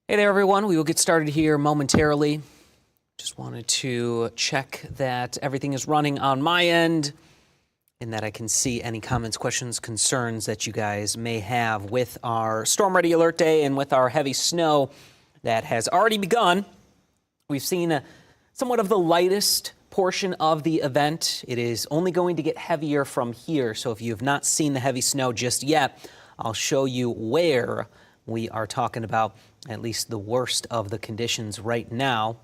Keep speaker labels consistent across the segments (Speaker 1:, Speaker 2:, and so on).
Speaker 1: Hey there, everyone. We will get started here momentarily. Just wanted to check that everything is running on my end and that I can see any comments, questions, concerns that you guys may have with our Storm Ready Alert Day and with our heavy snow that has already begun. We've seen somewhat of the lightest portion of the event. It is only going to get heavier from here. So if you have not seen the heavy snow just yet, I'll show you where we are talking about at least the worst of the conditions right now.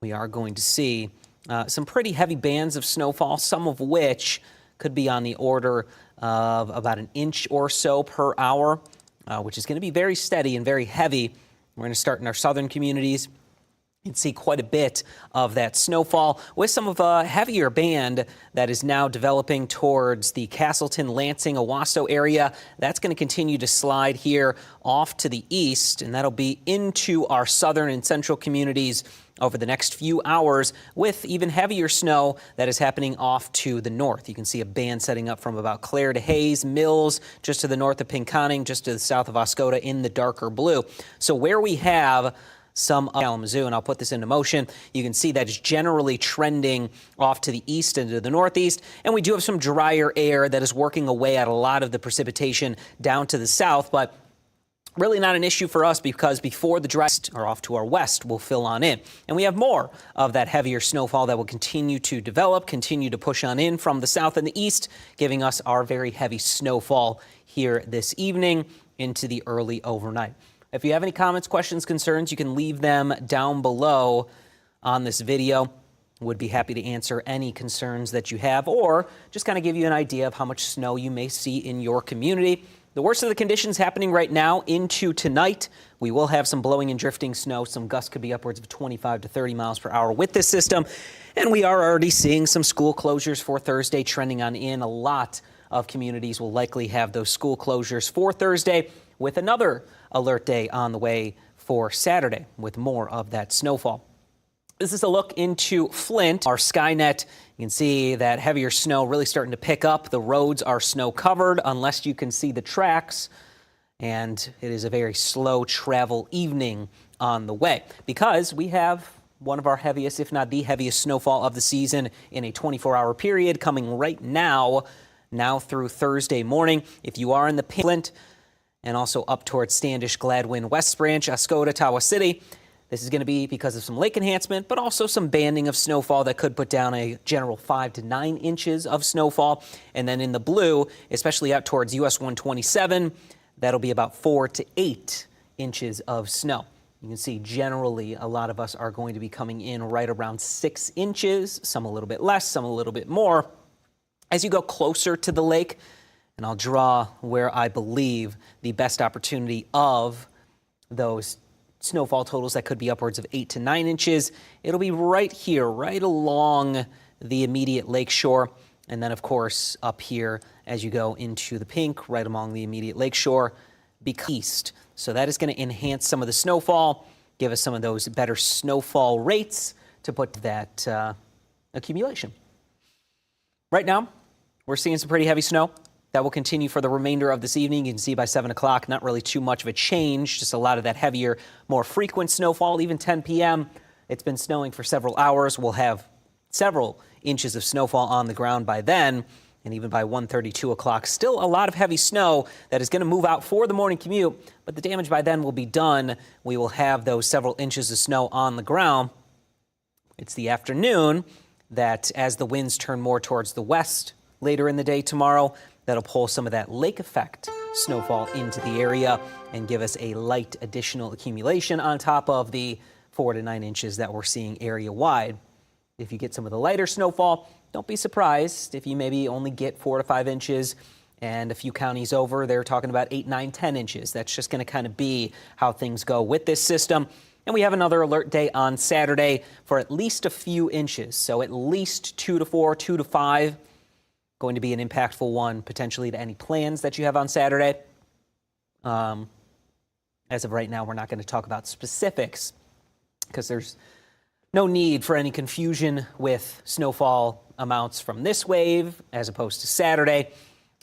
Speaker 1: We are going to see some pretty heavy bands of snowfall, some of which could be on the order of about an inch or so per hour, which is going to be very steady and very heavy. We're going to start in our southern communities. You can see quite a bit of that snowfall with some of a heavier band that is now developing towards the Castleton, Lansing, Owasso area. That's going to continue to slide here off to the east, and that'll be into our southern and central communities over the next few hours with even heavier snow that is happening off to the north. You can see a band setting up from about Clare to Hayes, Mills, just to the north of Pinconning, just to the south of Oscoda in the darker blue. So where we have some of Kalamazoo, and I'll put this into motion, you can see that it's generally trending off to the east and to the northeast, and we do have some drier air that is working away at a lot of the precipitation down to the south, but really not an issue for us because before the dry or off to our west will fill on in. And we have more of that heavier snowfall that will continue to develop, continue to push on in from the south and the east, giving us our very heavy snowfall here this evening into the early overnight. If you have any comments, questions, concerns, you can leave them down below on this video. Would be happy to answer any concerns that you have or just kind of give you an idea of how much snow you may see in your community. The worst of the conditions happening right now into tonight. We will have some blowing and drifting snow. Some gusts could be upwards of 25 to 30 miles per hour with this system. And we are already seeing some school closures for Thursday trending on in. A lot of communities will likely have those school closures for Thursday with another alert day on the way for Saturday with more of that snowfall. This is a look into Flint, our Skynet. You can see that heavier snow really starting to pick up. The roads are snow covered unless you can see the tracks. And it is a very slow travel evening on the way because we have one of our heaviest, if not the heaviest snowfall of the season in a 24-hour period coming right now through Thursday morning. If you are in the Flint, and also up towards Standish, Gladwin, West Branch, Oscoda, Tawa City. This is going to be because of some lake enhancement, but also some banding of snowfall that could put down a general 5 to 9 inches of snowfall. And then in the blue, especially out towards US 127, that'll be about 4 to 8 inches of snow. You can see generally a lot of us are going to be coming in right around 6 inches, some a little bit less, some a little bit more. As you go closer to the lake, and I'll draw where I believe the best opportunity of those snowfall totals that could be upwards of 8 to 9 inches. It'll be right here, right along the immediate lake shore. And then, of course, up here as you go into the pink, right along the immediate lake shore, east. So that is going to enhance some of the snowfall, give us some of those better snowfall rates to put that accumulation. Right now, we're seeing some pretty heavy snow. That will continue for the remainder of this evening. You can see by 7 o'clock, not really too much of a change, just a lot of that heavier, more frequent snowfall. Even 10 p.m., it's been snowing for several hours. We'll have several inches of snowfall on the ground by then, and even by 1:30, 2 o'clock. Still a lot of heavy snow that is going to move out for the morning commute, but the damage by then will be done. We will have those several inches of snow on the ground. It's the afternoon that, as the winds turn more towards the west later in the day tomorrow, that'll pull some of that lake effect snowfall into the area and give us a light additional accumulation on top of the 4 to 9 inches that we're seeing area wide. If you get some of the lighter snowfall, don't be surprised if you maybe only get 4 to 5 inches, and a few counties over, they're talking about 8, 9, 10 inches. That's just going to kind of be how things go with this system. And we have another alert day on Saturday for at least a few inches. So at least 2 to 4, 2 to 5. Going to be an impactful one potentially to any plans that you have on Saturday. As of right now, we're not going to talk about specifics because there's no need for any confusion with snowfall amounts from this wave as opposed to Saturday.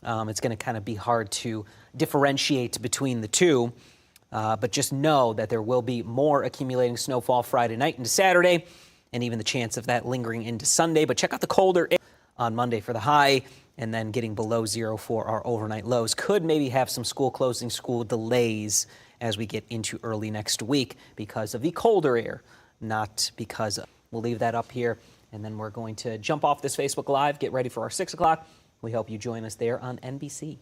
Speaker 1: It's going to kind of be hard to differentiate between the two. But just know that there will be more accumulating snowfall Friday night into Saturday, and even the chance of that lingering into Sunday. But check out the colder air on Monday for the high, and then getting below zero for our overnight lows. Could maybe have some school closing, school delays as we get into early next week because of the colder air, not because of. We'll leave that up here, and then we're going to jump off this Facebook Live, get ready for our 6 o'clock. We hope you join us there on NBC.